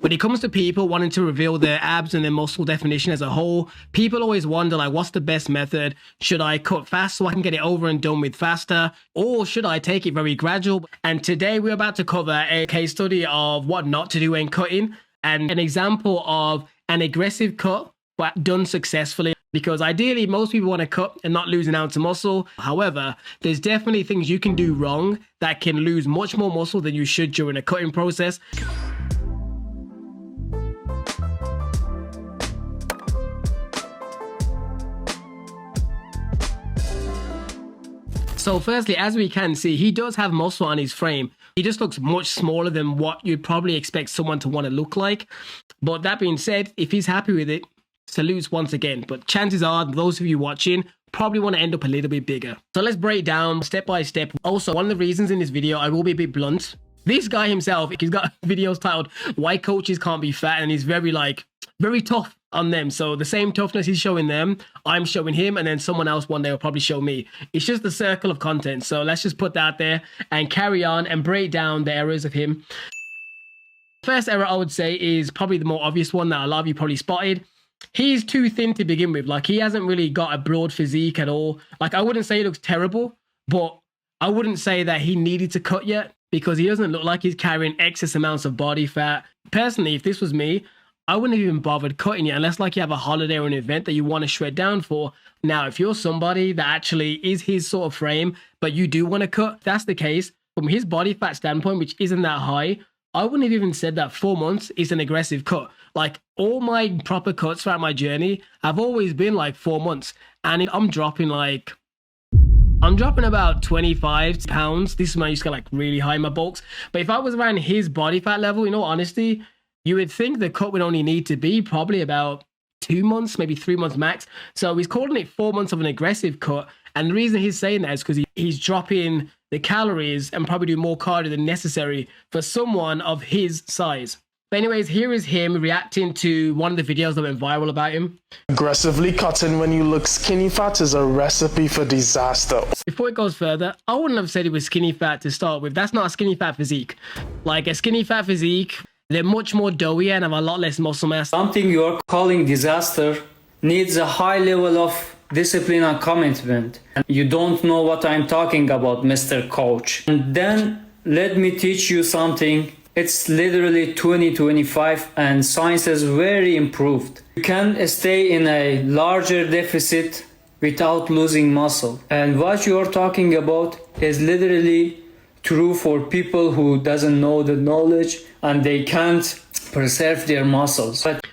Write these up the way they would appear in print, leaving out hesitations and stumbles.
When it comes to people wanting to reveal their abs and their muscle definition as a whole, people always wonder, like, what's the best method? Should I cut fast so I can get it over and done with faster? Or should I take it very gradual? And today we're about to cover a case study of what not to do when cutting and an example of an aggressive cut but done successfully. Because ideally, most people want to cut and not lose an ounce of muscle. However, there's definitely things you can do wrong that can lose much more muscle than you should during a cutting process. So firstly, as we can see, he does have muscle on his frame. He just looks much smaller than what you'd probably expect someone to want to look like. But that being said, if he's happy with it, salutes once again. But chances are, those of you watching probably want to end up a little bit bigger. So let's break down step by step. Also, one of the reasons in this video, I will be a bit blunt. This guy himself, he's got videos titled "Why Coaches Can't Be Fat," and he's very tough on them. So the same toughness he's showing them, I'm showing him, and then someone else one day will probably show me. It's just the circle of content. So let's just put that out there and carry on and break down the errors of him. First error I would say is probably the more obvious one that a lot of you probably spotted. He's too thin to begin with. Like, he hasn't really got a broad physique at all. Like, I wouldn't say he looks terrible, but I wouldn't say that he needed to cut yet, because he doesn't look like he's carrying excess amounts of body fat. Personally, if this was me, I wouldn't have even bothered cutting it unless like you have a holiday or an event that you want to shred down for. Now, if you're somebody that actually is his sort of frame, but you do want to cut, if that's the case, from his body fat standpoint, which isn't that high, I wouldn't have even said that 4 months is an aggressive cut. Like, all my proper cuts throughout my journey have always been like 4 months. And I'm dropping about 25 pounds. This is when I used to get like really high in my bulks. But if I was around his body fat level, in all honesty, you would think the cut would only need to be probably about 2 months, maybe 3 months max. So he's calling it 4 months of an aggressive cut. And the reason he's saying that is because he's dropping the calories and probably do more cardio than necessary for someone of his size. But anyways, here is him reacting to one of the videos that went viral about him. Aggressively cutting when you look skinny fat is a recipe for disaster. Before it goes further, I wouldn't have said it was skinny fat to start with. That's not a skinny fat physique. Like, a skinny fat physique, they're much more doughy and have a lot less muscle mass. Something you're calling disaster needs a high level of discipline and commitment. You don't know what I'm talking about, Mr. Coach. And then let me teach you something. It's literally 2025 and science has very improved. You can stay in a larger deficit without losing muscle. And what you're talking about is literally true for people who doesn't know the knowledge and they can't preserve their muscles. But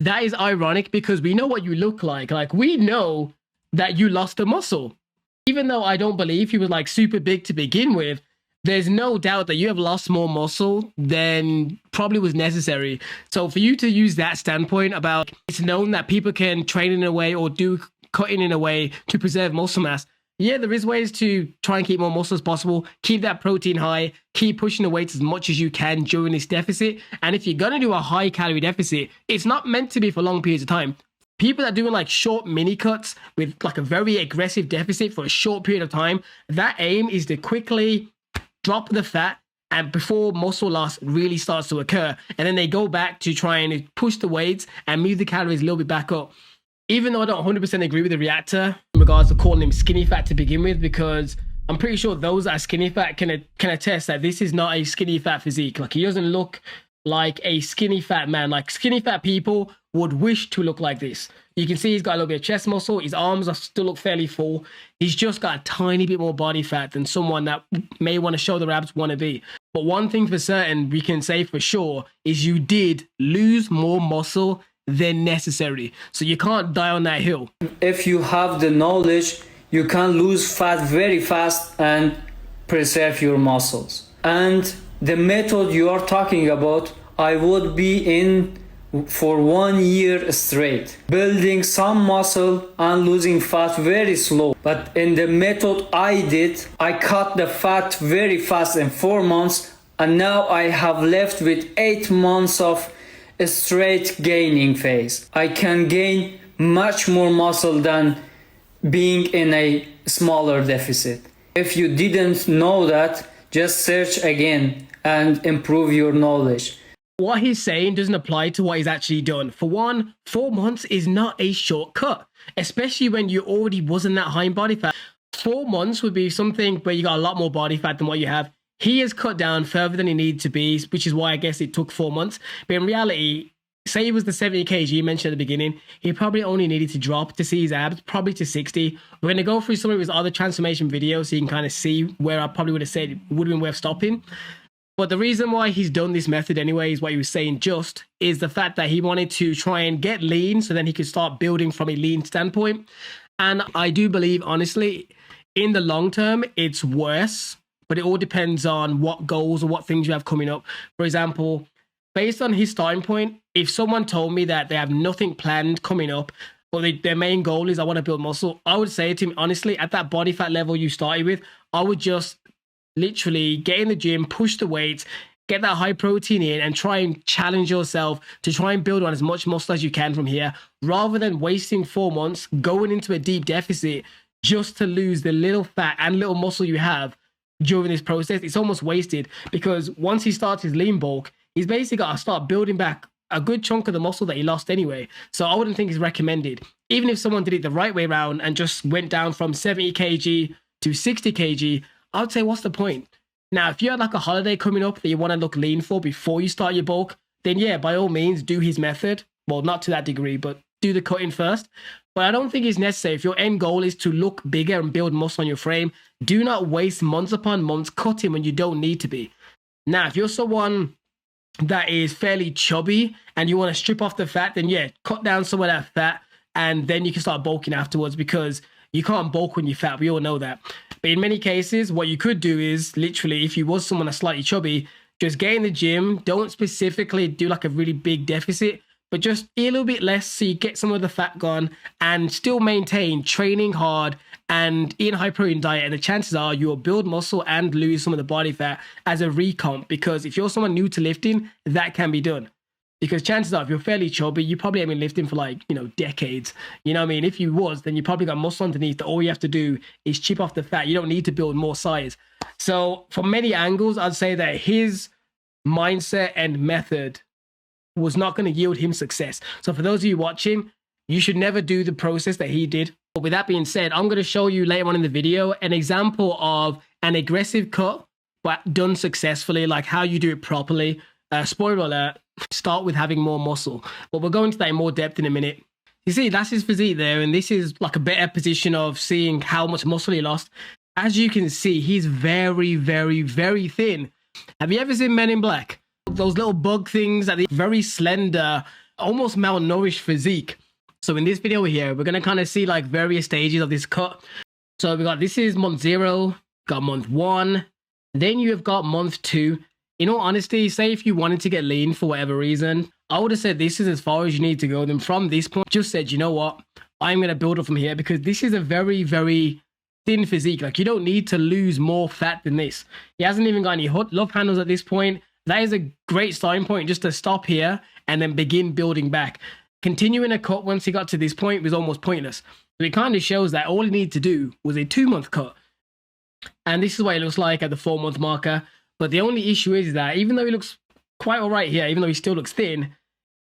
that is ironic because we know what you look like. Like, we know that you lost the muscle. Even though I don't believe he was like super big to begin with, there's no doubt that you have lost more muscle than probably was necessary. So for you to use that standpoint about it's known that people can train in a way or do cutting in a way to preserve muscle mass, yeah, there is ways to try and keep more muscle as possible, keep that protein high, keep pushing the weights as much as you can during this deficit. And if you're going to do a high calorie deficit, it's not meant to be for long periods of time. People that are doing like short mini cuts with like a very aggressive deficit for a short period of time, that aim is to quickly drop the fat and before muscle loss really starts to occur. And then they go back to trying to push the weights and move the calories a little bit back up. Even though I don't 100% agree with the reactor in regards to calling him skinny fat to begin with, because I'm pretty sure those that are skinny fat can attest that this is not a skinny fat physique. Like, he doesn't look like a skinny fat man. Like, skinny fat people would wish to look like this. You can see he's got a little bit of chest muscle. His arms are still look fairly full. He's just got a tiny bit more body fat than someone that may want to show their abs want to be. But one thing for certain we can say for sure is you did lose more muscle than necessary. So you can't die on that hill. if you have the knowledge, you can lose fat very fast and preserve your muscles. And the method you are talking about, I would be in for 1 year straight, building some muscle and losing fat very slow. But in the method I did, I cut the fat very fast in 4 months, and now I have left with 8 months of a straight gaining phase. I can gain much more muscle than being in a smaller deficit. If you didn't know that, just search again and improve your knowledge. what he's saying doesn't apply to what he's actually done. For one, 4 months is not a shortcut, especially when you already wasn't that high in body fat. 4 months would be something where you got a lot more body fat than what you have. He has cut down further than he needed to be, which is why I guess it took 4 months. But in reality, say it was the 70 kg you mentioned at the beginning, he probably only needed to drop to see his abs, probably to 60. We're going to go through some of his other transformation videos so you can kind of see where I probably would have said it would have been worth stopping. But the reason why he's done this method anyway, is what he was saying just, is the fact that he wanted to try and get lean so then he could start building from a lean standpoint. And I do believe, honestly, in the long term, it's worse, but it all depends on what goals or what things you have coming up. For example, based on his starting point, if someone told me that they have nothing planned coming up, but their main goal is I want to build muscle, I would say to him, honestly, at that body fat level you started with, I would just literally get in the gym, push the weights, get that high protein in, and try and challenge yourself to try and build on as much muscle as you can from here, rather than wasting 4 months going into a deep deficit just to lose the little fat and little muscle you have during this process. It's almost wasted, because once he starts his lean bulk, he's basically got to start building back a good chunk of the muscle that he lost anyway. So I wouldn't think it's recommended. Even if someone did it the right way around and just went down from 70 kg to 60 kg, I would say, what's the point? Now, if you had like a holiday coming up that you want to look lean for before you start your bulk, then yeah, by all means, do his method. Well, not to that degree, but do the cutting first. But I don't think it's necessary. If your end goal is to look bigger and build muscle on your frame, do not waste months upon months cutting when you don't need to be. Now, if you're someone that is fairly chubby and you want to strip off the fat, then yeah, cut down some of that fat and then you can start bulking afterwards, because you can't bulk when you're fat. We all know that. But in many cases, what you could do is literally, if you was someone that's slightly chubby, just get in the gym. Don't specifically do like a really big deficit, but just eat a little bit less so you get some of the fat gone and still maintain training hard and eating a high protein diet. And the chances are you'll build muscle and lose some of the body fat as a recomp, because if you're someone new to lifting, that can be done. Because chances are, if you're fairly chubby, you probably haven't been lifting for like, decades. You know what I mean? If you was, then you probably got muscle underneath that all you have to do is chip off the fat. You don't need to build more size. So from many angles, I'd say that his mindset and method was not going to yield him success. So for those of you watching, you should never do the process that he did. But with that being said, I'm going to show you later on in the video an example of an aggressive cut, but done successfully, like how you do it properly. Spoiler alert, start with having more muscle. But we'll go into that in more depth in a minute. You see, that's his physique there, and this is like a better position of seeing how much muscle he lost. As you can see, he's very, very, very thin. Have you ever seen Men in Black? Those little bug things, that very slender, almost malnourished physique. So in this video here, we're going to kind of see like various stages of this cut. So we got, this is month 0, got month 1, then you have got month 2. In all honesty, say if you wanted to get lean for whatever reason, I would have said this is as far as you need to go. Then from this point, just said, you know what, I'm going to build up from here, because this is a very, very thin physique. Like, you don't need to lose more fat than this. He hasn't even got any love handles at this point. That is a great starting point, just to stop here and then begin building back. Continuing a cut once he got to this point was almost pointless. So it kind of shows that all he needed to do was a 2-month cut. And this is what it looks like at the 4-month marker. But the only issue is that even though he looks quite all right here, even though he still looks thin,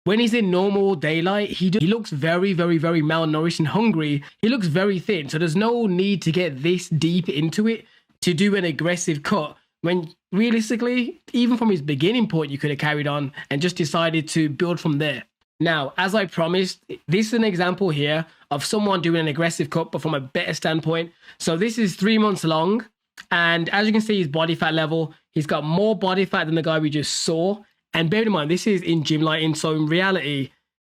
when he's in normal daylight, he looks very, very, very malnourished and hungry. He looks very thin. So there's no need to get this deep into it to do an aggressive cut, when realistically, even from his beginning point, you could have carried on and just decided to build from there. Now, as I promised, this is an example here of someone doing an aggressive cut, but from a better standpoint. So this is 3 months long. And as you can see, his body fat level, he's got more body fat than the guy we just saw. And bear in mind, this is in gym lighting. So in reality,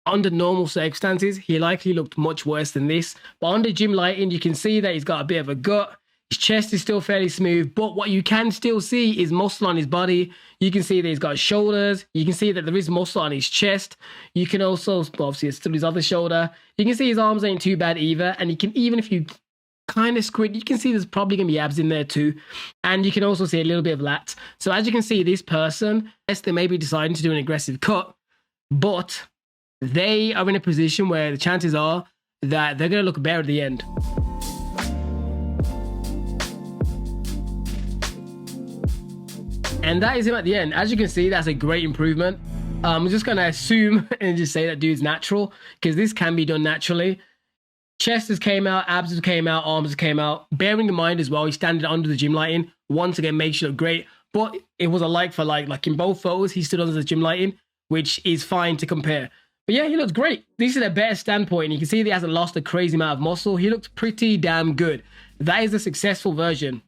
under normal circumstances, he likely looked much worse than this. But under gym lighting, you can see that he's got a bit of a gut. His chest is still fairly smooth. But what you can still see is muscle on his body. You can see that he's got shoulders. You can see that there is muscle on his chest. You can also, obviously, it's still his other shoulder. You can see his arms ain't too bad either. And you can, even if you kind of squint, you can see there's probably going to be abs in there too. And you can also see a little bit of lats. So as you can see, this person, yes, they may be deciding to do an aggressive cut, but they are in a position where the chances are that they're going to look better at the end. And that is him at the end. As you can see, that's a great improvement. I'm just gonna assume and just say that dude's natural, because this can be done naturally. Chest has came out, abs has came out, arms has came out. Bearing in mind as well, he's standing under the gym lighting. Once again, makes you look great. But it was a like for like. Like in both photos, he stood under the gym lighting, which is fine to compare. But yeah, he looks great. This is a better standpoint. You can see that he hasn't lost a crazy amount of muscle. He looks pretty damn good. That is the successful version.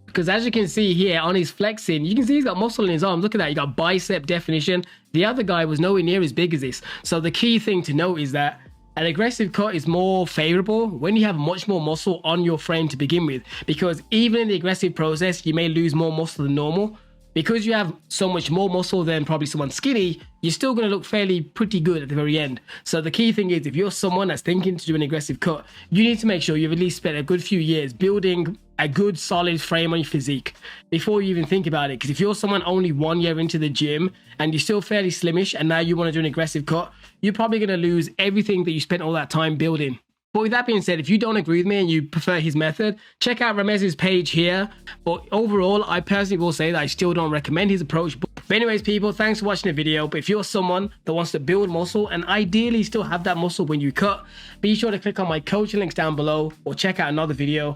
Because as you can see here on his flexing, you can see he's got muscle in his arms. Look at that. You got bicep definition. The other guy was nowhere near as big as this. So the key thing to note is that an aggressive cut is more favorable when you have much more muscle on your frame to begin with. Because even in the aggressive process, you may lose more muscle than normal. Because you have so much more muscle than probably someone skinny, you're still going to look fairly pretty good at the very end. So the key thing is, if you're someone that's thinking to do an aggressive cut, you need to make sure you've at least spent a good few years building a good solid frame on your physique before you even think about it. Because if you're someone only 1 year into the gym and you're still fairly slimmish and now you want to do an aggressive cut, you're probably going to lose everything that you spent all that time building. But with that being said, if you don't agree with me and you prefer his method, check out Ramez's page here. But overall, I personally will say that I still don't recommend his approach. But anyways, people, thanks for watching the video. But if you're someone that wants to build muscle and ideally still have that muscle when you cut, be sure to click on my coaching links down below or check out another video.